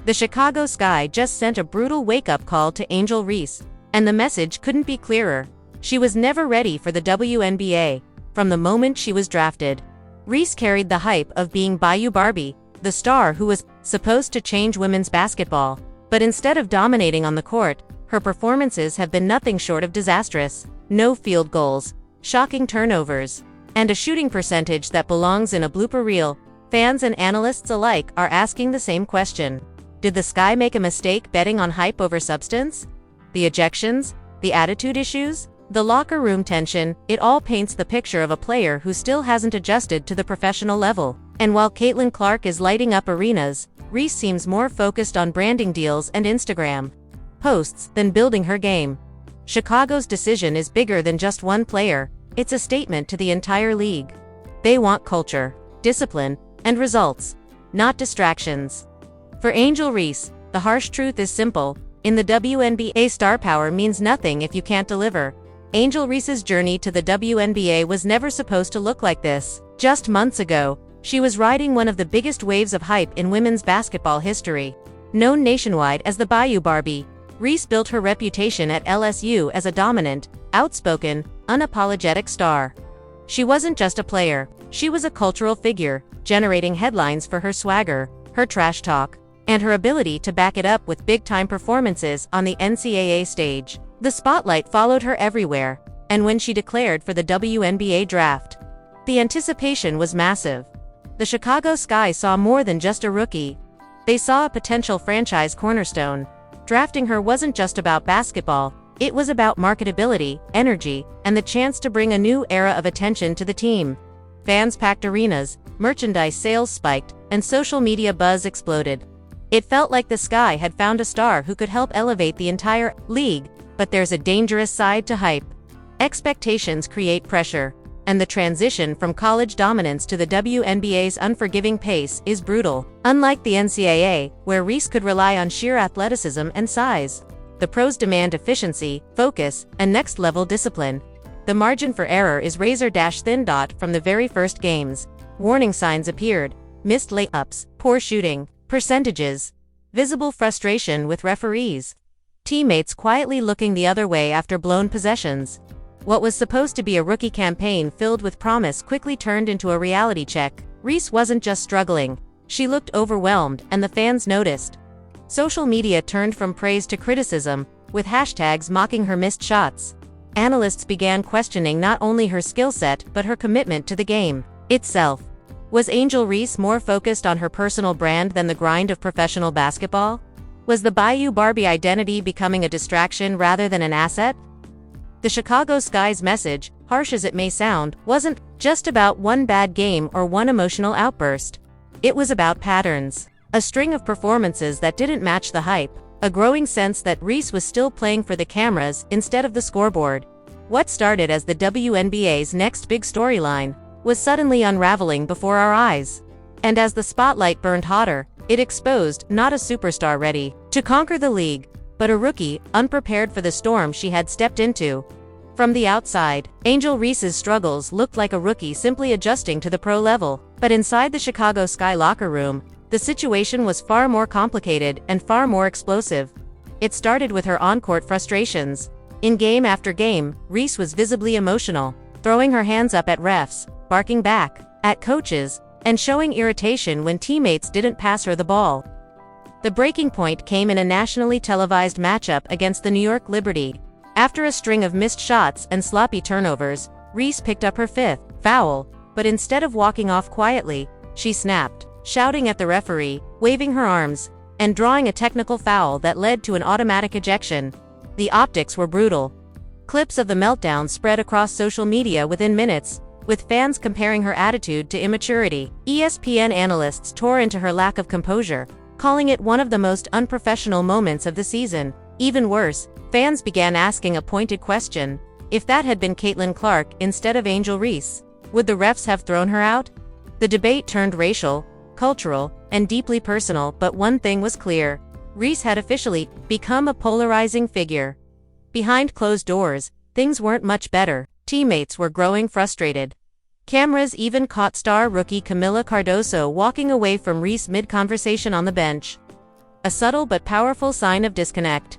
The Chicago Sky just sent a brutal wake-up call to Angel Reese, and the message couldn't be clearer. She was never ready for the WNBA, from the moment she was drafted. Reese carried the hype of being Bayou Barbie, the star who was supposed to change women's basketball. But instead of dominating on the court, her performances have been nothing short of disastrous. No field goals, shocking turnovers, and a shooting percentage that belongs in a blooper reel. Fans and analysts alike are asking the same question. Did the Sky make a mistake betting on hype over substance? The ejections? The attitude issues? The locker room tension? It all paints the picture of a player who still hasn't adjusted to the professional level. And while Caitlin Clark is lighting up arenas, Reese seems more focused on branding deals and Instagram posts than building her game. Chicago's decision is bigger than just one player. It's a statement to the entire league. They want culture, discipline, and results, not distractions. For Angel Reese, the harsh truth is simple. In the WNBA, star power means nothing if you can't deliver. Angel Reese's journey to the WNBA was never supposed to look like this. Just months ago, she was riding one of the biggest waves of hype in women's basketball history. Known nationwide as the Bayou Barbie, Reese built her reputation at LSU as a dominant, outspoken, unapologetic star. She wasn't just a player, she was a cultural figure, generating headlines for her swagger, her trash talk, and her ability to back it up with big-time performances on the NCAA stage. The spotlight followed her everywhere, and when she declared for the WNBA draft, the anticipation was massive. The Chicago Sky saw more than just a rookie. They saw a potential franchise cornerstone. Drafting her wasn't just about basketball, it was about marketability, energy, and the chance to bring a new era of attention to the team. Fans packed arenas, merchandise sales spiked, and social media buzz exploded. It felt like the Sky had found a star who could help elevate the entire league, but there's a dangerous side to hype. Expectations create pressure, and the transition from college dominance to the WNBA's unforgiving pace is brutal. Unlike the NCAA, where Reese could rely on sheer athleticism and size, the pros demand efficiency, focus, and next-level discipline. The margin for error is razor-thin. From the very first games, warning signs appeared: missed layups, poor shooting percentages, visible frustration with referees, teammates quietly looking the other way after blown possessions. What was supposed to be a rookie campaign filled with promise quickly turned into a reality check. Reese wasn't just struggling, she looked overwhelmed, and the fans noticed. Social media turned from praise to criticism, with hashtags mocking her missed shots. Analysts began questioning not only her skill set but her commitment to the game itself. Was Angel Reese more focused on her personal brand than the grind of professional basketball? Was the Bayou Barbie identity becoming a distraction rather than an asset? The Chicago Sky's message, harsh as it may sound, wasn't just about one bad game or one emotional outburst. It was about patterns. A string of performances that didn't match the hype. A growing sense that Reese was still playing for the cameras instead of the scoreboard. What started as the WNBA's next big storyline was suddenly unraveling before our eyes. And as the spotlight burned hotter, it exposed not a superstar ready to conquer the league, but a rookie, unprepared for the storm she had stepped into. From the outside, Angel Reese's struggles looked like a rookie simply adjusting to the pro level. But inside the Chicago Sky locker room, the situation was far more complicated and far more explosive. It started with her on-court frustrations. In game after game, Reese was visibly emotional, throwing her hands up at refs, barking back at coaches, and showing irritation when teammates didn't pass her the ball. The breaking point came in a nationally televised matchup against the New York Liberty. After a string of missed shots and sloppy turnovers, Reese picked up her fifth foul, but instead of walking off quietly, she snapped, shouting at the referee, waving her arms, and drawing a technical foul that led to an automatic ejection. The optics were brutal. Clips of the meltdown spread across social media within minutes, with fans comparing her attitude to immaturity. ESPN analysts tore into her lack of composure, calling it one of the most unprofessional moments of the season. Even worse, fans began asking a pointed question: if that had been Caitlin Clark instead of Angel Reese, would the refs have thrown her out? The debate turned racial, cultural, and deeply personal, but one thing was clear: Reese had officially become a polarizing figure. Behind closed doors, things weren't much better. Teammates were growing frustrated. Cameras even caught star rookie Camila Cardoso walking away from Reese mid-conversation on the bench. a subtle but powerful sign of disconnect.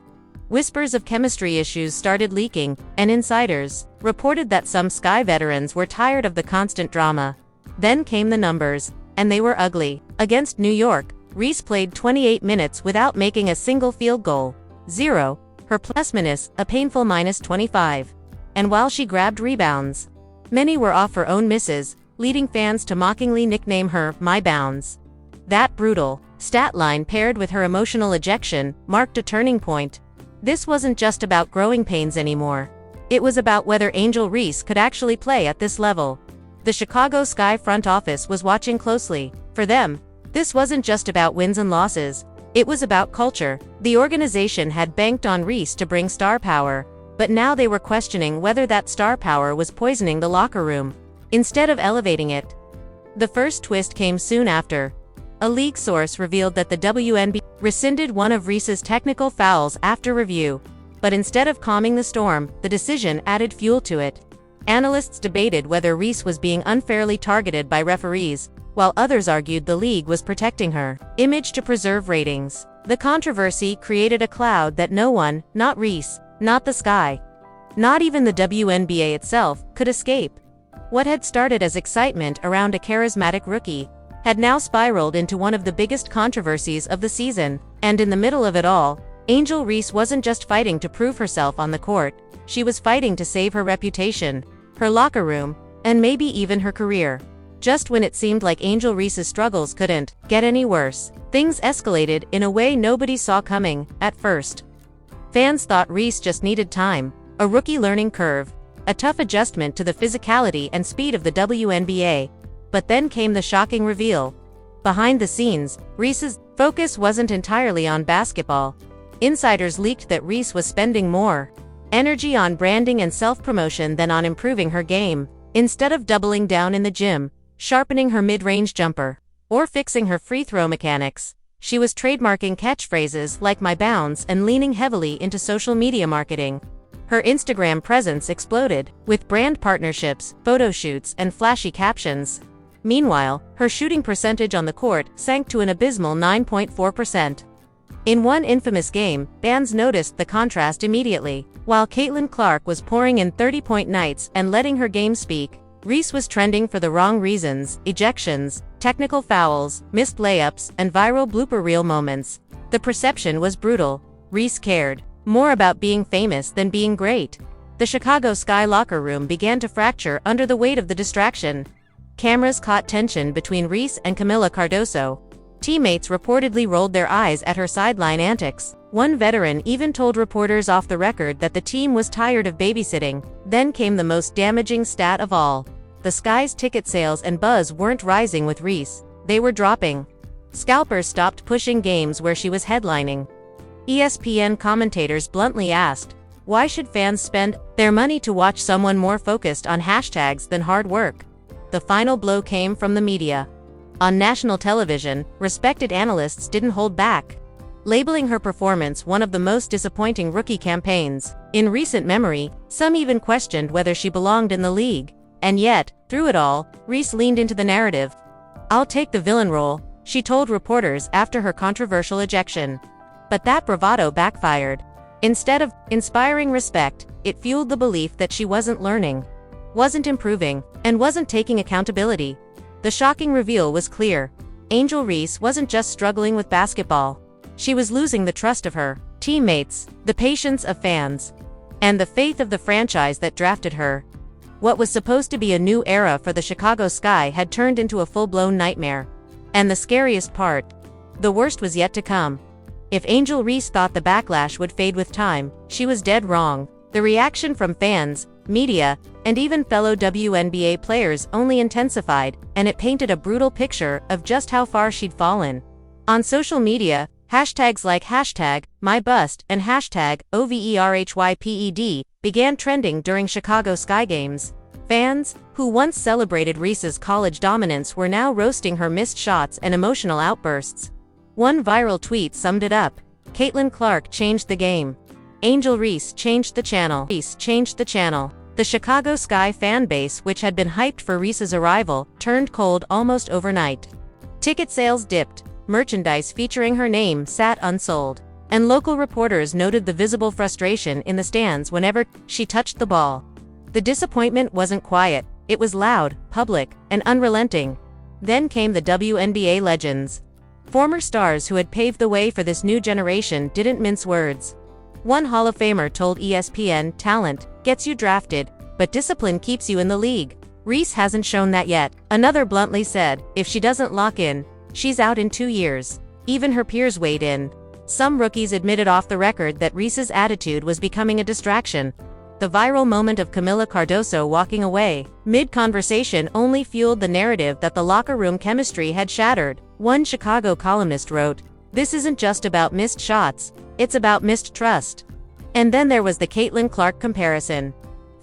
Whispers of chemistry issues started leaking, and insiders reported that some Sky veterans were tired of the constant drama. Then came the numbers, and they were ugly. Against New York, Reese played 28 minutes without making a single field goal. 0. Her plus-minus, a painful -25. And while she grabbed rebounds, many were off her own misses, leading fans to mockingly nickname her My Bounds. That brutal stat line paired with her emotional ejection marked a turning point. This wasn't just about growing pains anymore. It was about whether Angel Reese could actually play at this level. The Chicago Sky front office was watching closely. For them, this wasn't just about wins and losses. It was about culture. The organization had banked on Reese to bring star power, but now they were questioning whether that star power was poisoning the locker room, instead of elevating it. The first twist came soon after. A league source revealed that the WNBA rescinded one of Reese's technical fouls after review. But instead of calming the storm, the decision added fuel to it. Analysts debated whether Reese was being unfairly targeted by referees, while others argued the league was protecting her image to preserve ratings. The controversy created a cloud that no one, not Reese, not the Sky, not even the WNBA itself, could escape. What had started as excitement around a charismatic rookie had now spiraled into one of the biggest controversies of the season. And in the middle of it all, Angel Reese wasn't just fighting to prove herself on the court, she was fighting to save her reputation, her locker room, and maybe even her career. Just when it seemed like Angel Reese's struggles couldn't get any worse, things escalated in a way nobody saw coming. At first, fans thought Reese just needed time, a rookie learning curve, a tough adjustment to the physicality and speed of the WNBA. But then came the shocking reveal. Behind the scenes, Reese's focus wasn't entirely on basketball. Insiders leaked that Reese was spending more energy on branding and self-promotion than on improving her game. Instead of doubling down in the gym, sharpening her mid-range jumper, or fixing her free throw mechanics, she was trademarking catchphrases like My Bounds and leaning heavily into social media marketing. Her Instagram presence exploded, with brand partnerships, photo shoots, and flashy captions. Meanwhile, her shooting percentage on the court sank to an abysmal 9.4%. In one infamous game, fans noticed the contrast immediately. While Caitlin Clark was pouring in 30-point nights and letting her game speak, Reese was trending for the wrong reasons: ejections, technical fouls, missed layups, and viral blooper reel moments. The perception was brutal. Reese cared more about being famous than being great. The Chicago Sky locker room began to fracture under the weight of the distraction. Cameras caught tension between Reese and Camila Cardoso. Teammates reportedly rolled their eyes at her sideline antics. One veteran even told reporters off the record that the team was tired of babysitting. Then came the most damaging stat of all. The Sky's ticket sales and buzz weren't rising with Reese, they were dropping. Scalpers stopped pushing games where she was headlining. ESPN commentators bluntly asked, why should fans spend their money to watch someone more focused on hashtags than hard work? The final blow came from the media. On national television, respected analysts didn't hold back, labeling her performance one of the most disappointing rookie campaigns in recent memory. Some even questioned whether she belonged in the league. And yet, through it all, Reese leaned into the narrative. "I'll take the villain role," she told reporters after her controversial ejection. But that bravado backfired. Instead of inspiring respect, it fueled the belief that she wasn't learning, wasn't improving, and wasn't taking accountability. The shocking reveal was clear. Angel Reese wasn't just struggling with basketball. She was losing the trust of her teammates, the patience of fans, and the faith of the franchise that drafted her. What was supposed to be a new era for the Chicago Sky had turned into a full-blown nightmare. And the scariest part, the worst was yet to come. If Angel Reese thought the backlash would fade with time, she was dead wrong. The reaction from fans, media, and even fellow WNBA players only intensified, and it painted a brutal picture of just how far she'd fallen. On social media, hashtags like #MyBust and #OVERHYPED began trending during Chicago Sky games. Fans, who once celebrated Reese's college dominance, were now roasting her missed shots and emotional outbursts. One viral tweet summed it up. Caitlin Clark changed the game. Angel Reese changed the channel. Reese changed the channel. The Chicago Sky fan base, which had been hyped for Reese's arrival, turned cold almost overnight. Ticket sales dipped. merchandise featuring her name sat unsold, and local reporters noted the visible frustration in the stands whenever she touched the ball. The disappointment wasn't quiet, it was loud, public, and unrelenting. Then came the WNBA legends. Former stars who had paved the way for this new generation didn't mince words. One Hall of Famer told ESPN, "Talent gets you drafted, but discipline keeps you in the league. Reese hasn't shown that yet." Another bluntly said, "If she doesn't lock in, she's out in 2 years." Even her peers weighed in. Some rookies admitted off the record that Reese's attitude was becoming a distraction. The viral moment of Camila Cardoso walking away mid-conversation only fueled the narrative that the locker room chemistry had shattered. One Chicago columnist wrote, "This isn't just about missed shots, it's about missed trust." And then there was the Caitlin Clark comparison.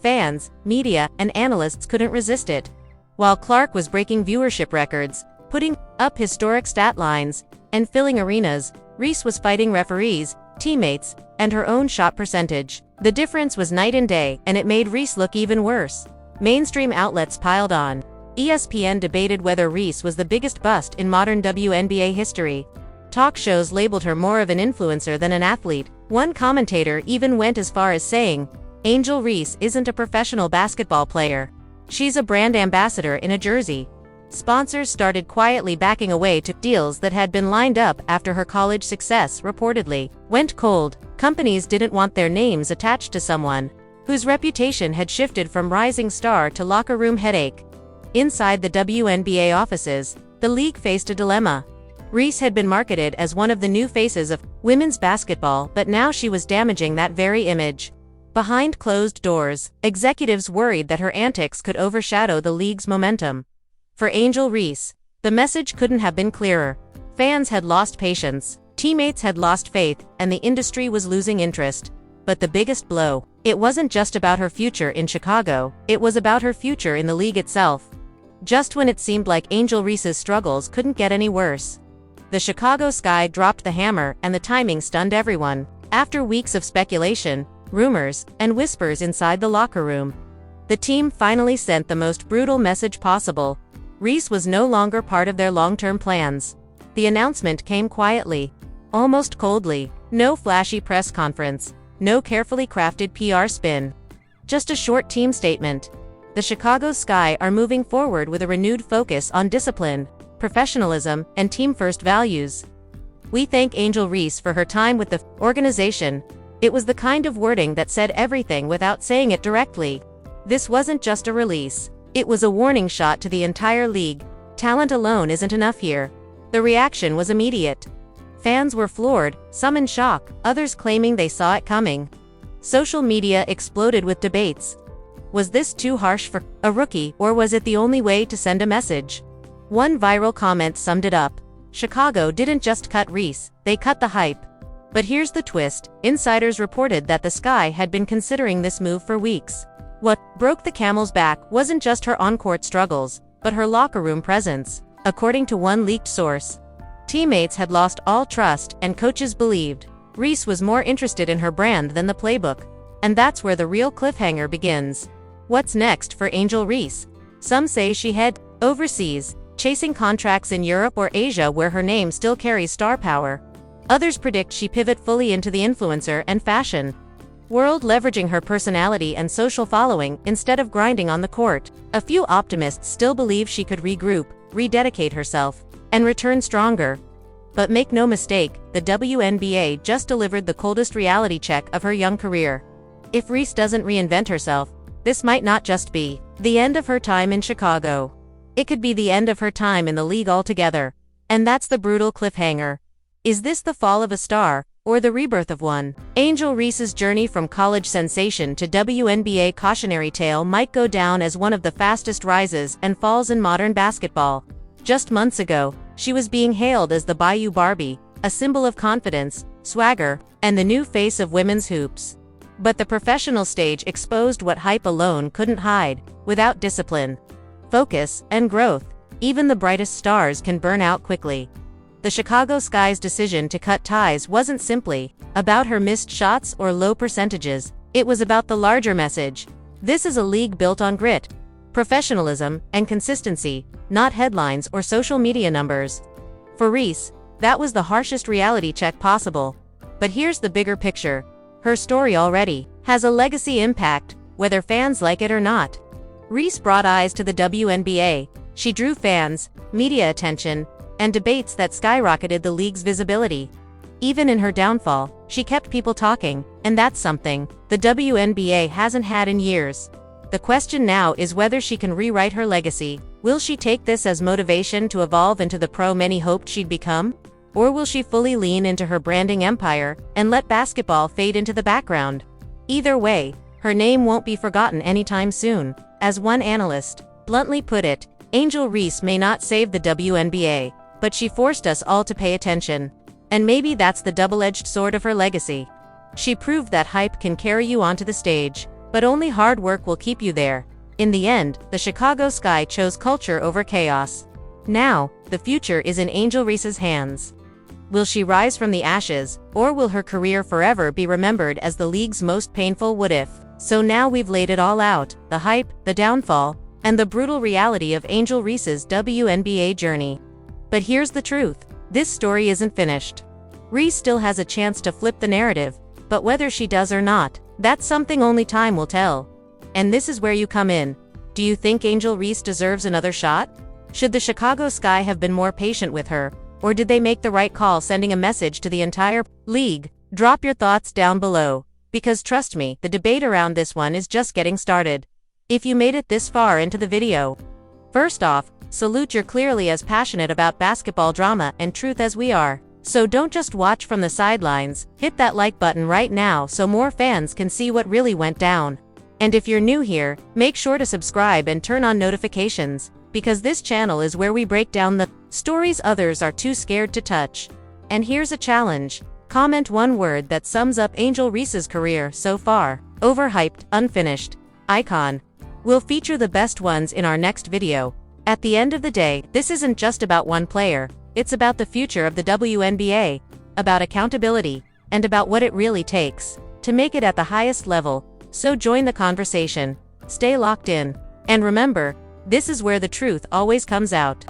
Fans, media, and analysts couldn't resist it. While Clark was breaking viewership records, putting up historic stat lines, and filling arenas, Reese was fighting referees, teammates, and her own shot percentage. The difference was night and day, and it made Reese look even worse. Mainstream outlets piled on. ESPN debated whether Reese was the biggest bust in modern WNBA history. Talk shows labeled her more of an influencer than an athlete. One commentator even went as far as saying, "Angel Reese isn't a professional basketball player. She's a brand ambassador in a jersey." Sponsors started quietly backing away to deals that had been lined up after her college success reportedly went cold. Companies didn't want their names attached to someone whose reputation had shifted from rising star to locker room headache. Inside the WNBA offices, the league faced a dilemma. Reese had been marketed as one of the new faces of women's basketball, but now she was damaging that very image. Behind closed doors, executives worried that her antics could overshadow the league's momentum. For Angel Reese, the message couldn't have been clearer. Fans had lost patience, teammates had lost faith, and the industry was losing interest. But the biggest blow, it wasn't just about her future in Chicago, it was about her future in the league itself. Just when it seemed like Angel Reese's struggles couldn't get any worse, the Chicago Sky dropped the hammer, and the timing stunned everyone. After weeks of speculation, rumors, and whispers inside the locker room, the team finally sent the most brutal message possible. Reese was no longer part of their long-term plans. The announcement came quietly, almost coldly. No flashy press conference, no carefully crafted PR spin. Just a short team statement. The Chicago Sky are moving forward with a renewed focus on discipline, professionalism, and team-first values. We thank Angel Reese for her time with the organization. It was the kind of wording that said everything without saying it directly. This wasn't just a release. It was a warning shot to the entire league. Talent alone isn't enough here. The reaction was immediate. Fans were floored, some in shock, others claiming they saw it coming. Social media exploded with debates. Was this too harsh for a rookie, or was it the only way to send a message? One viral comment summed it up. Chicago didn't just cut Reese, they cut the hype. But here's the twist, insiders reported that the Sky had been considering this move for weeks. What broke the camel's back wasn't just her on-court struggles, but her locker room presence. According to one leaked source, teammates had lost all trust, and coaches believed Reese was more interested in her brand than the playbook. And that's where the real cliffhanger begins. What's next for Angel Reese? Some say she head overseas, chasing contracts in Europe or Asia where her name still carries star power. Others predict she pivot fully into the influencer and fashion world, leveraging her personality and social following instead of grinding on the court. A few optimists still believe she could regroup, rededicate herself, and return stronger. But make no mistake, the WNBA just delivered the coldest reality check of her young career. If Reese doesn't reinvent herself, this might not just be the end of her time in Chicago. It could be the end of her time in the league altogether. And that's the brutal cliffhanger. Is this the fall of a star, or the rebirth of one? Angel Reese's journey from college sensation to WNBA cautionary tale might go down as one of the fastest rises and falls in modern basketball. Just months ago, she was being hailed as the Bayou Barbie, a symbol of confidence, swagger, and the new face of women's hoops. But the professional stage exposed what hype alone couldn't hide. Without discipline, focus, and growth, even the brightest stars can burn out quickly. The Chicago Sky's decision to cut ties wasn't simply about her missed shots or low percentages. It was about the larger message. This is a league built on grit, professionalism, and consistency, not headlines or social media numbers. For Reese, That was the harshest reality check possible. But here's the bigger picture. Her story already has a legacy impact, whether fans like it or not. Reese brought eyes to the WNBA. She drew fans, media attention, and debates that skyrocketed the league's visibility. Even in her downfall, she kept people talking, and that's something the WNBA hasn't had in years. The question now is whether she can rewrite her legacy. Will she take this as motivation to evolve into the pro many hoped she'd become? Or will she fully lean into her branding empire and let basketball fade into the background? Either way, her name won't be forgotten anytime soon. As one analyst bluntly put it, Angel Reese may not save the WNBA, but she forced us all to pay attention. And maybe that's the double-edged sword of her legacy. She proved that hype can carry you onto the stage, but only hard work will keep you there. In the end, the Chicago Sky chose culture over chaos. Now, the future is in Angel Reese's hands. Will she rise from the ashes, or will her career forever be remembered as the league's most painful what-if? So now we've laid it all out, the hype, the downfall, and the brutal reality of Angel Reese's WNBA journey. But here's the truth. This story isn't finished. Reese still has a chance to flip the narrative, but whether she does or not, that's something only time will tell. And this is where you come in. Do you think Angel Reese deserves another shot? Should the Chicago Sky have been more patient with her, or did they make the right call sending a message to the entire league? Drop your thoughts down below, because trust me, the debate around this one is just getting started. If you made it this far into the video, first off, salute, you're clearly as passionate about basketball drama and truth as we are. So don't just watch from the sidelines, hit that like button right now so more fans can see what really went down. And if you're new here, make sure to subscribe and turn on notifications, because this channel is where we break down the stories others are too scared to touch. And here's a challenge. Comment one word that sums up Angel Reese's career so far. Overhyped, unfinished, icon. We'll feature the best ones in our next video. At the end of the day, this isn't just about one player. It's about the future of the WNBA, about accountability, and about what it really takes to make it at the highest level. So join the conversation, stay locked in, and remember, this is where the truth always comes out.